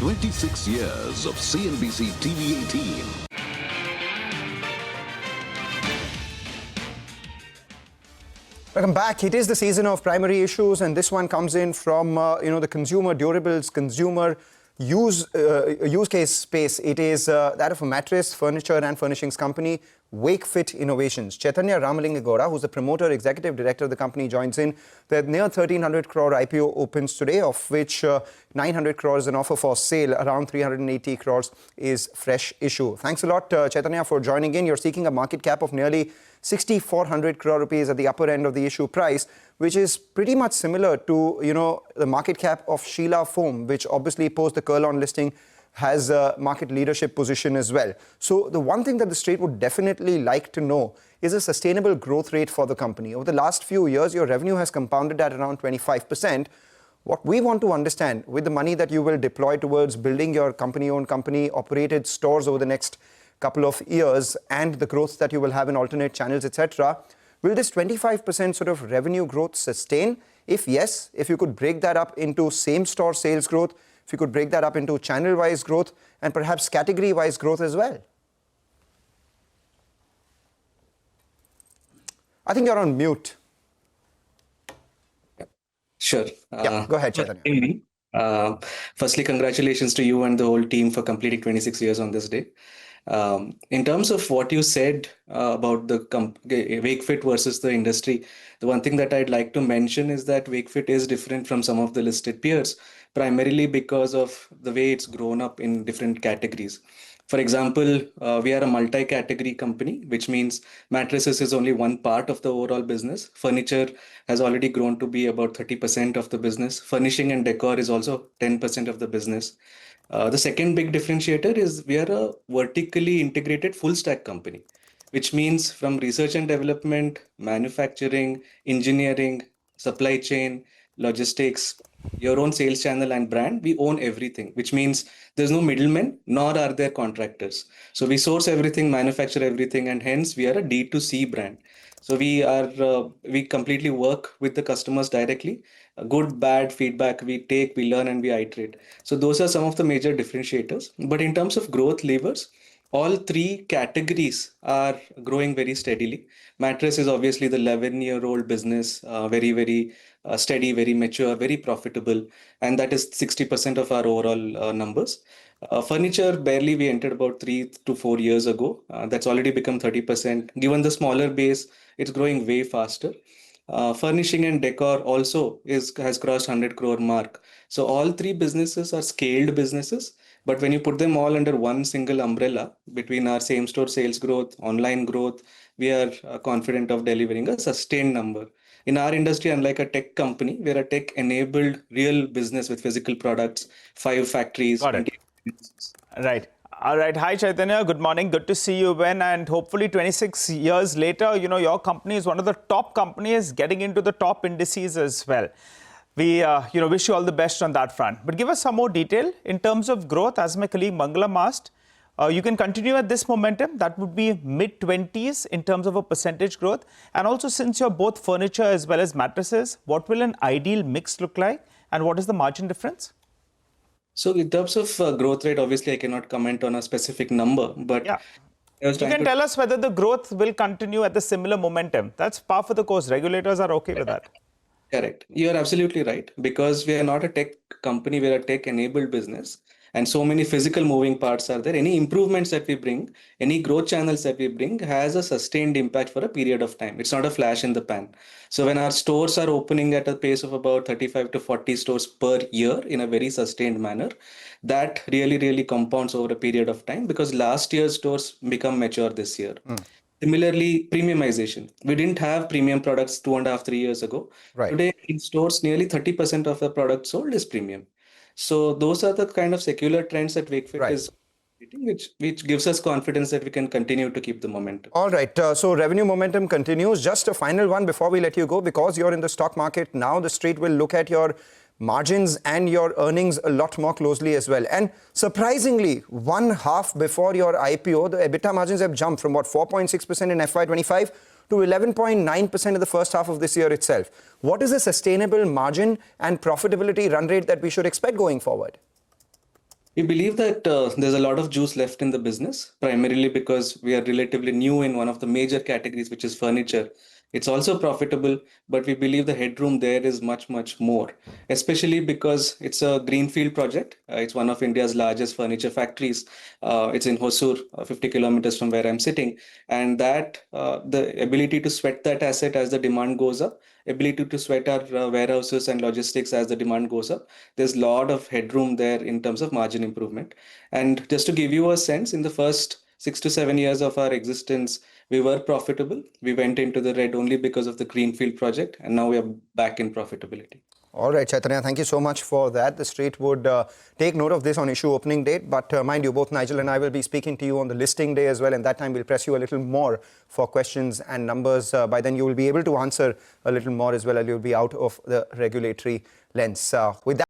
26 years of CNBC-TV18. Welcome back. It is the season of primary issues, and this one comes in from the consumer durables, consumer use case space. It is that of a mattress, furniture and furnishings company, Wakefit Innovations. Chaitanya Ramalingegowda, who's the promoter, executive director of the company, joins in. The near 1,300 crore IPO opens today, of which 900 crores is an offer for sale. Around 380 crores is fresh issue. Thanks a lot, Chaitanya, for joining in. You're seeking a market cap of nearly 6,400 crore rupees at the upper end of the issue price, which is pretty much similar to, the market cap of Sheela Foam, which obviously post the Kurlon listing has a market leadership position as well. So the one thing that the street would definitely like to know is a sustainable growth rate for the company. Over the last few years, your revenue has compounded at around 25%. What we want to understand, with the money that you will deploy towards building your company-owned, company-operated stores over the next couple of years and the growth that you will have in alternate channels, etc., will this 25% sort of revenue growth sustain? If yes, if you could break that up into same-store sales growth, if you could break that up into channel-wise growth and perhaps category-wise growth as well. I think you're on mute. Sure. Go ahead, Chaitanya. Firstly, congratulations to you and the whole team for completing 26 years on this day. In terms of what you said about the Wakefit versus the industry, the one thing that I'd like to mention is that Wakefit is different from some of the listed peers, primarily because of the way it's grown up in different categories. For example, we are a multi-category company, which means mattresses is only one part of the overall business. Furniture has already grown to be about 30% of the business. Furnishing and decor is also 10% of the business. The second big differentiator is we are a vertically integrated full stack company, which means from research and development, manufacturing, engineering, supply chain, logistics, your own sales channel and brand, we own everything, which means there's no middlemen, nor are there contractors. So we source everything, manufacture everything, and hence we are a D2C brand. So we completely work with the customers directly. Good, bad feedback we take, we learn, and we iterate. So those are some of the major differentiators. But in terms of growth levers, all three categories are growing very steadily. Mattress is obviously the 11-year-old business, very, very steady, very mature, very profitable. And that is 60% of our overall numbers. Furniture, barely we entered about 3 to 4 years ago. That's already become 30%. Given the smaller base, it's growing way faster. Furnishing and decor also has crossed 100 crore mark. So all three businesses are scaled businesses. But when you put them all under one single umbrella, between our same store sales growth, online growth, we are confident of delivering a sustained number. In our industry, unlike a tech company, we're a tech-enabled real business with physical products, 5 factories. Got it. Right. All right. Hi, Chaitanya. Good morning. Good to see you again. And hopefully 26 years later, your company is one of the top companies getting into the top indices as well. We wish you all the best on that front. But give us some more detail in terms of growth. As my colleague Mangalam asked, you can continue at this momentum. That would be mid-20s in terms of a percentage growth. And also, since you're both furniture as well as mattresses, what will an ideal mix look like? And what is the margin difference? So in terms of growth rate, obviously, I cannot comment on a specific number, but yeah. You can tell us whether the growth will continue at the similar momentum. That's par for the course. Regulators are okay with that. Correct. You are absolutely right. Because we are not a tech company, we are a tech-enabled business. And so many physical moving parts are there. Any improvements that we bring, any growth channels that we bring has a sustained impact for a period of time. It's not a flash in the pan. So when our stores are opening at a pace of about 35 to 40 stores per year in a very sustained manner, that really, really compounds over a period of time because last year's stores become mature this year. Similarly, premiumization. We didn't have premium products 2.5, 3 years ago. Right. Today in stores, nearly 30% of the product sold is premium. So those are the kind of secular trends that Wakefit is, which gives us confidence that we can continue to keep the momentum. All right. So revenue momentum continues. Just a final one before we let you go, because you're in the stock market now, the street will look at your margins and your earnings a lot more closely as well. And surprisingly, 1 half before your IPO, the EBITDA margins have jumped from what, 4.6% in FY25 to 11.9% in the first half of this year itself. What is a sustainable margin and profitability run rate that we should expect going forward? We believe that there's a lot of juice left in the business, primarily because we are relatively new in one of the major categories, which is furniture. It's also profitable, but we believe the headroom there is much, much more, especially because it's a greenfield project. It's one of India's largest furniture factories. It's in Hosur, 50 kilometers from where I'm sitting. And that the ability to sweat that asset as the demand goes up, ability to sweat our warehouses and logistics as the demand goes up, there's a lot of headroom there in terms of margin improvement. And just to give you a sense, in the first 6 to 7 years of our existence, we were profitable. We went into the red only because of the greenfield project, and now we are back in profitability. All right, Chaitanya, thank you so much for that. The street would take note of this on issue opening date. But mind you, both Nigel and I will be speaking to you on the listing day as well. And that time we'll press you a little more for questions and numbers. By then you will be able to answer a little more as well, and you'll be out of the regulatory lens. With that.